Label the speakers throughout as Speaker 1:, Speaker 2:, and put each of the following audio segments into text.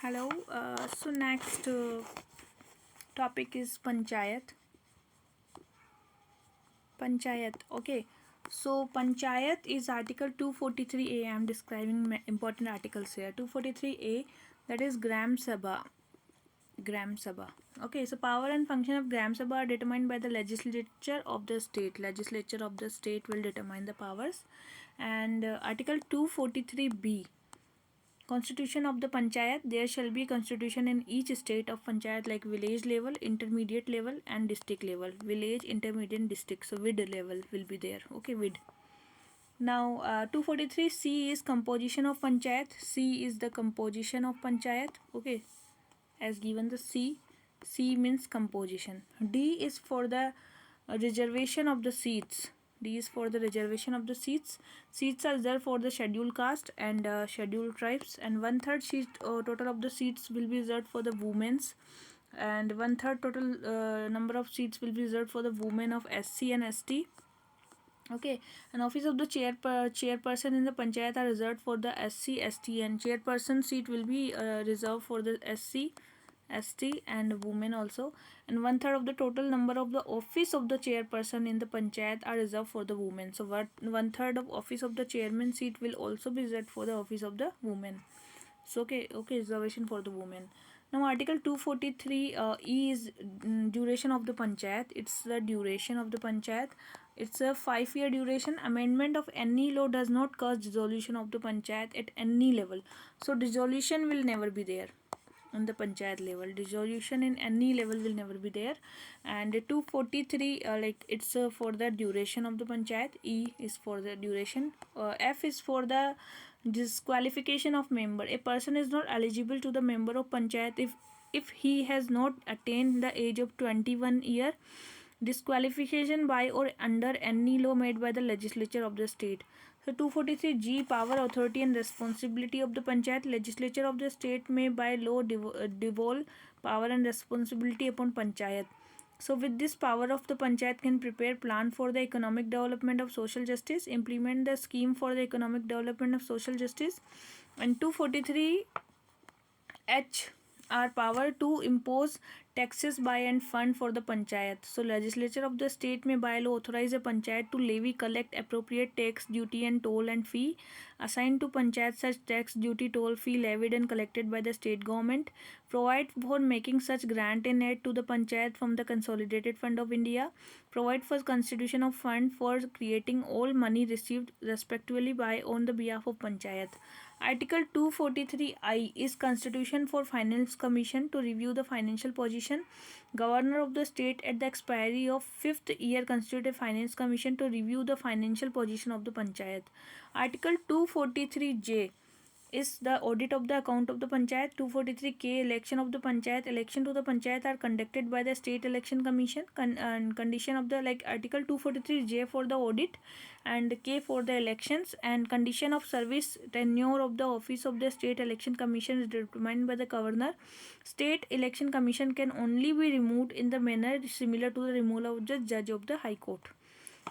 Speaker 1: Hello. So next topic is panchayat. Panchayat. Okay. So panchayat is Article 243A. I am describing important articles here. 243A, that is Gram Sabha. Gram Sabha. Okay. So power and function of Gram Sabha are determined by the legislature of the state. Legislature of the state will determine the powers. And Article 243B. Constitution of the Panchayat. There shall be constitution in each state of Panchayat like village level, intermediate level and district level. Village, intermediate, district. So VID level will be there. Okay, VID. Now 243C is composition of Panchayat. C is the composition of Panchayat. Okay, as given the C. C means composition. D is for the reservation of the seats. D is for the reservation of the seats. Seats are there for the scheduled caste and scheduled tribes, and 1/3 seat total of the seats will be reserved for the women's, and 1/3 total number of seats will be reserved for the women of SC and ST. Okay, and office of the chairperson in the panchayat are reserved for the SC, ST, and chairperson seat will be reserved for the SC, ST and women also, and 1/3 of the total number of the office of the chairperson in the panchayat are reserved for the women. So 1/3 of office of the chairman seat will also be reserved for the office of the women. So okay, reservation for the women. Now Article 243 E is duration of the panchayat. It's the duration of the panchayat. It's a 5-year duration. Amendment of any law does not cause dissolution of the panchayat at any level. So dissolution will never be there on the panchayat level. Dissolution in any level will never be there. And 243 like it's for the duration of the panchayat. E is for the duration. F is for the disqualification of member. A person is not eligible to the member of panchayat if he has not attained the age of 21 year. Disqualification by or under any law made by the legislature of the state. So 243G, power, authority and responsibility of the panchayat. Legislature of the state may by law devolve power and responsibility upon panchayat. So with this power of the panchayat can prepare plan for the economic development of social justice, implement the scheme for the economic development of social justice. And 243H are power to impose taxes by and fund for the panchayat. So legislature of the state may by law authorize a panchayat to levy, collect appropriate tax, duty and toll and fee assigned to panchayat. Such tax, duty, toll, fee levied and collected by the state government, provide for making such grant in aid to the panchayat from the consolidated fund of India, provide for constitution of fund for creating all money received respectively by on the behalf of panchayat. Article 243I is Constitution for Finance Commission to review the financial position. Governor of the state at the expiry of 5th year constitute a Finance Commission to review the financial position of the panchayat. Article 243J is the audit of the account of the panchayat. 243K, election of the panchayat. Election to the panchayat are conducted by the state election commission. And condition of the article 243J for the audit and K for the elections, and condition of service tenure of the office of the state election commission is determined by the governor. State election commission can only be removed in the manner similar to the removal of the judge of the high court.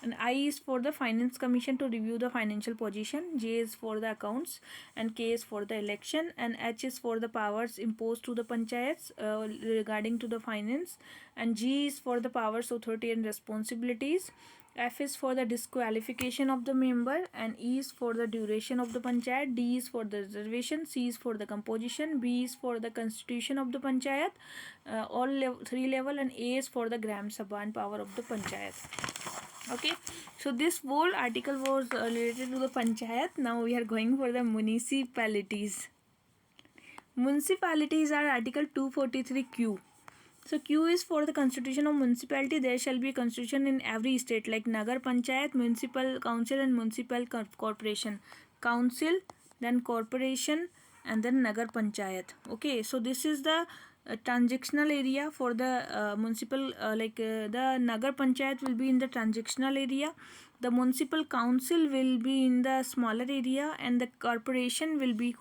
Speaker 1: And I is for the finance commission to review the financial position. J is for the accounts, and K is for the election, and H is for the powers imposed to the panchayats regarding to the finance, and G is for the powers, authority and responsibilities. F is for the disqualification of the member, and E is for the duration of the panchayat. D is for the reservation. C is for the composition. B is for the constitution of the panchayat, all 3 level, and A is for the gram sabha and power of the panchayat. Okay, so this whole article was related to the panchayat. Now we are going for the municipalities. Municipalities are Article 243Q. So Q is for the constitution of municipality. There shall be a constitution in every state like Nagar Panchayat, municipal council and municipal corporation. Council, then corporation, and then Nagar Panchayat. Okay, so this is the transactional area for the municipal the Nagar Panchayat will be in the transactional area, the municipal council will be in the smaller area, and the corporation will be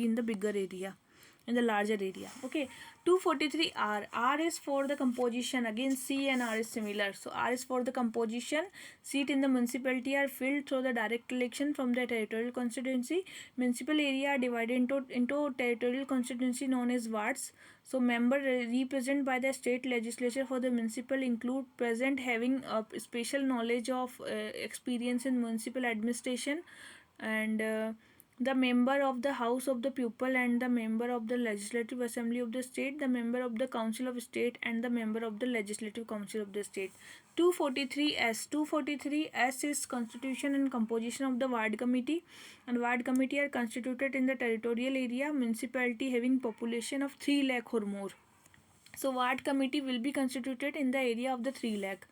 Speaker 1: in the bigger area. in the larger area. Okay, 243 R. R is for the composition. Again, C and R is similar. So R is for the composition. Seat in the municipality are filled through the direct election from the territorial constituency. Municipal area are divided into territorial constituency known as wards. So member represented by the state legislature for the municipal include present having special knowledge of experience in municipal administration, and the member of the House of the People and the member of the Legislative Assembly of the state, the member of the Council of State and the member of the Legislative Council of the state. 243S. 243S is constitution and composition of the ward committee, and ward committee are constituted in the territorial area municipality having population of 3 lakh or more. So ward committee will be constituted in the area of the 3 lakh.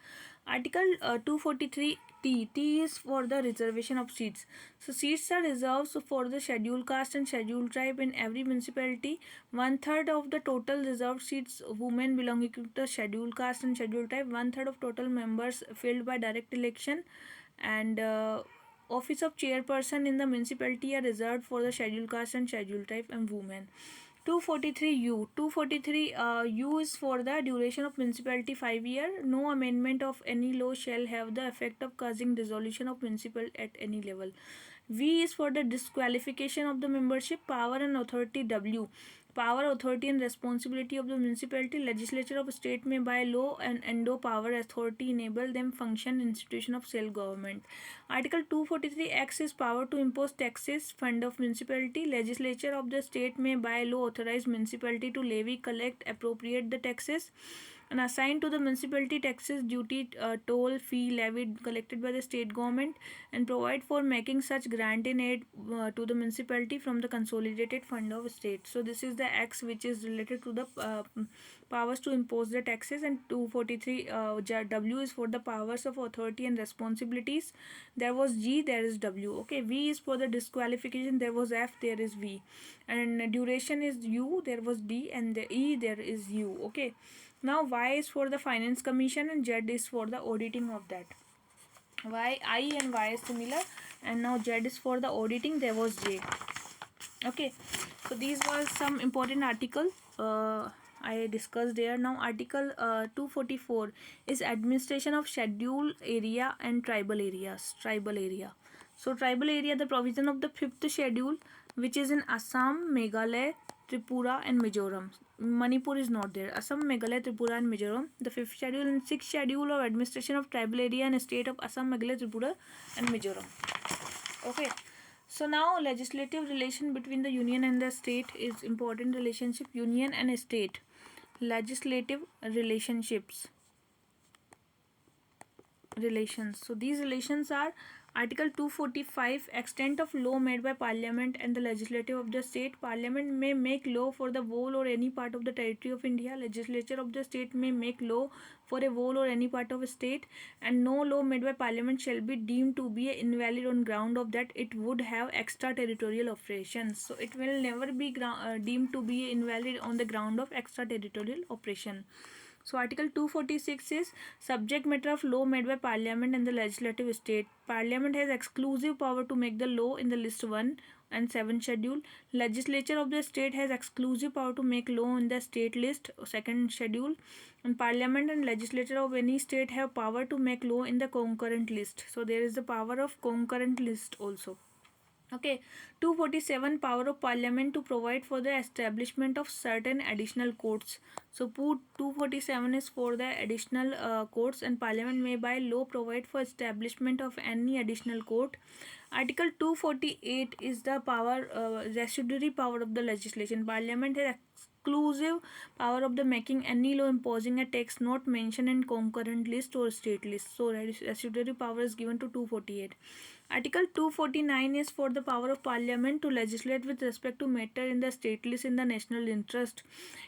Speaker 1: Article 243 T. T is for the reservation of seats. So seats are reserved for the scheduled caste and scheduled tribe in every municipality. 1/3 of the total reserved seats women belonging to the scheduled caste and scheduled tribe. 1/3 of total members filled by direct election, and office of chairperson in the municipality are reserved for the scheduled caste and scheduled tribe and women. 243 U. 243 U is for the duration of municipality 5 year. No amendment of any law shall have the effect of causing dissolution of municipal at any level. V is for the disqualification of the membership. Power and authority. W. Power, authority and responsibility of the municipality. Legislature of state may by law and endow power, authority, enable them function institution of self-government. Article 243 X is power to impose taxes, fund of municipality. Legislature of the state may by law authorize municipality to levy, collect, appropriate the taxes, and assign to the municipality taxes, duty, toll, fee levied, collected by the state government, and provide for making such grant in aid to the municipality from the consolidated fund of state. So this is the X which is related to the powers to impose the taxes, and 243 W is for the powers of authority and responsibilities. There was G, there is W. Okay, V is for the disqualification, there was F, there is V, and duration is U, there was D, and the E, there is U. Okay, now Y is for the finance commission and Z is for the auditing of that. I and Y is similar, and now Z is for the auditing, there was J. Okay, so these were some important article I discussed there. Now article 244 is administration of scheduled area and tribal areas. So tribal area, the provision of the 5th schedule, which is in Assam, Meghalaya, Tripura and Mizoram. Manipur is not there. Assam, Meghalaya, Tripura and Mizoram. The 5th schedule and 6th schedule of administration of tribal area and state of Assam, Meghalaya, Tripura and Mizoram. Okay. So now legislative relation between the union and the state is important relationship. Union and state. Legislative relationships. Relations. So these relations are Article 245, extent of law made by Parliament and the legislative of the state. Parliament may make law for the whole or any part of the territory of India. Legislature of the state may make law for a whole or any part of a state, and no law made by Parliament shall be deemed to be invalid on ground of that it would have extraterritorial operations. So it will never be deemed to be invalid on the ground of extraterritorial operation. So Article 246 is subject matter of law made by Parliament and the legislative state. Parliament has exclusive power to make the law in the list 1 and 7 schedule. Legislature of the state has exclusive power to make law in the state list 2nd schedule. And Parliament and legislature of any state have power to make law in the concurrent list. So there is the power of concurrent list also. Okay, 247 power of Parliament to provide for the establishment of certain additional courts. So 247 is for the additional courts, and Parliament may by law provide for establishment of any additional court. Article 248 is the power, residuary power of the legislation. Parliament has exclusive power of the making any law imposing a tax not mentioned in concurrent list or state list. So residuary power is given to 248. Article 249 is for the power of Parliament to legislate with respect to matter in the state list in the national interest.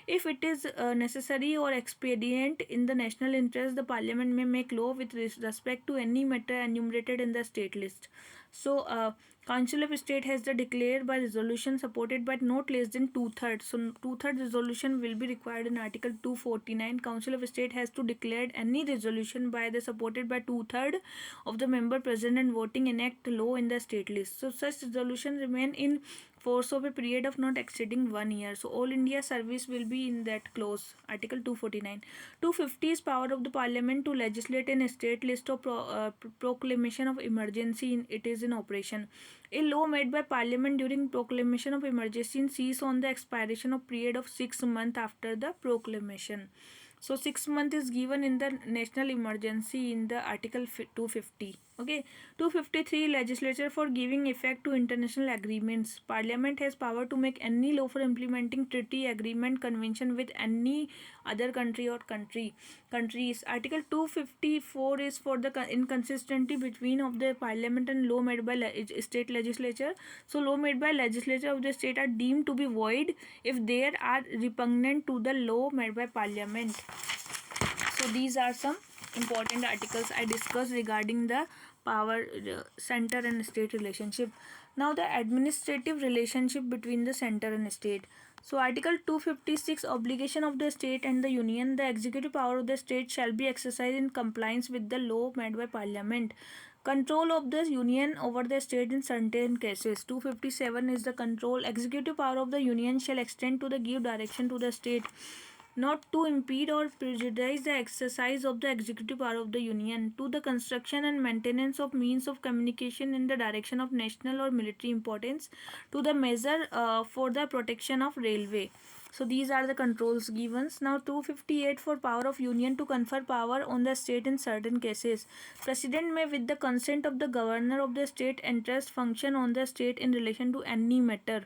Speaker 1: If it is necessary or expedient in the national interest, the Parliament may make law with respect to any matter enumerated in the state list. So, Council of State has the declared by resolution supported by not less than 2/3. So 2/3 resolution will be required in Article 249. Council of State has to declare any resolution by the supported by 2/3 of the member present and voting enact law in the state list. So such resolution remain in force of a period of not exceeding 1 year. So all India service will be in that clause. Article 249. 250 is power of the parliament to legislate in a state list of proclamation of emergency it is in operation. A law made by parliament during proclamation of emergency cease on the expiration of period of 6 months after the proclamation. So 6 months is given in the national emergency in the article 250. Okay. 253 legislature for giving effect to international agreements. Parliament has power to make any law for implementing treaty, agreement, convention with any other country or countries. Article 254 is for the inconsistency between of the parliament and law made by state legislature. So law made by legislature of the state are deemed to be void if they are repugnant to the law made by parliament. So these are some important articles I discussed regarding the power center and state relationship. Now the administrative relationship between the center and state. So article 256, obligation of the state and the union. The executive power of the state shall be exercised in compliance with the law made by parliament. Control of the union over the state in certain cases. 257 is the control. Executive power of the union shall extend to the give direction to the state, not to impede or prejudice the exercise of the executive power of the union, to the construction and maintenance of means of communication in the direction of national or military importance, to the measure for the protection of railway. So these are the controls given. Now 258 for power of union to confer power on the state in certain cases. President may with the consent of the governor of the state entrust function on the state in relation to any matter.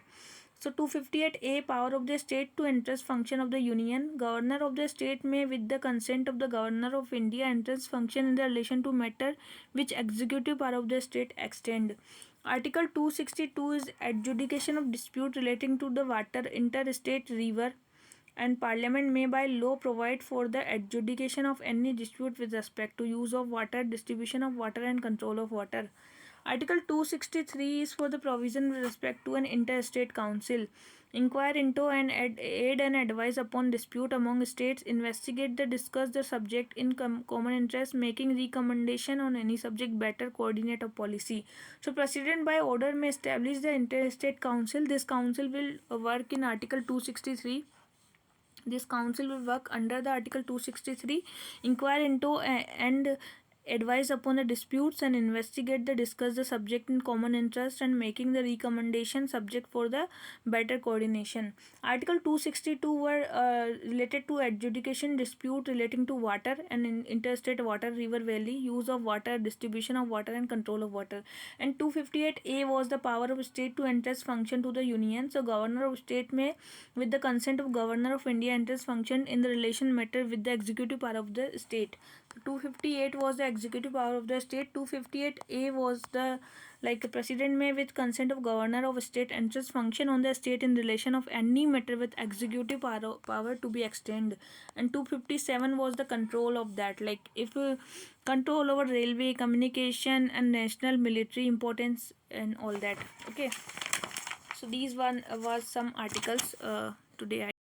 Speaker 1: So 258A, power of the state to entrust function of the union. Governor of the state may with the consent of the governor of India entrust function in the relation to matter which executive power of the state extend. Article 262 is adjudication of dispute relating to the water, interstate, river, and parliament may by law provide for the adjudication of any dispute with respect to use of water, distribution of water, and control of water. Article 263 is for the provision with respect to an interstate council. Inquire into and aid and advise upon dispute among states, investigate the discuss the subject in common interest, making recommendation on any subject, better coordinate a policy. So President by order may establish the interstate council. This council will work in Article 263. This council will work under the Article 263, inquire into and advise upon the disputes and investigate the discuss the subject in common interest and making the recommendation subject for the better coordination. Article 262 were related to adjudication dispute relating to water and interstate water, river, valley, use of water, distribution of water, and control of water. And 258A was the power of state to entrust function to the union. So governor of state may with the consent of governor of India entrust function in the relation matter with the executive power of the state. 258 was the executive power of the state. 258A was the president may with consent of governor of state entrust function on the state in relation of any matter with executive power to be extended. And 257 was the control of that, like if control over railway, communication, and national military importance and all that. Okay, so these one was some articles today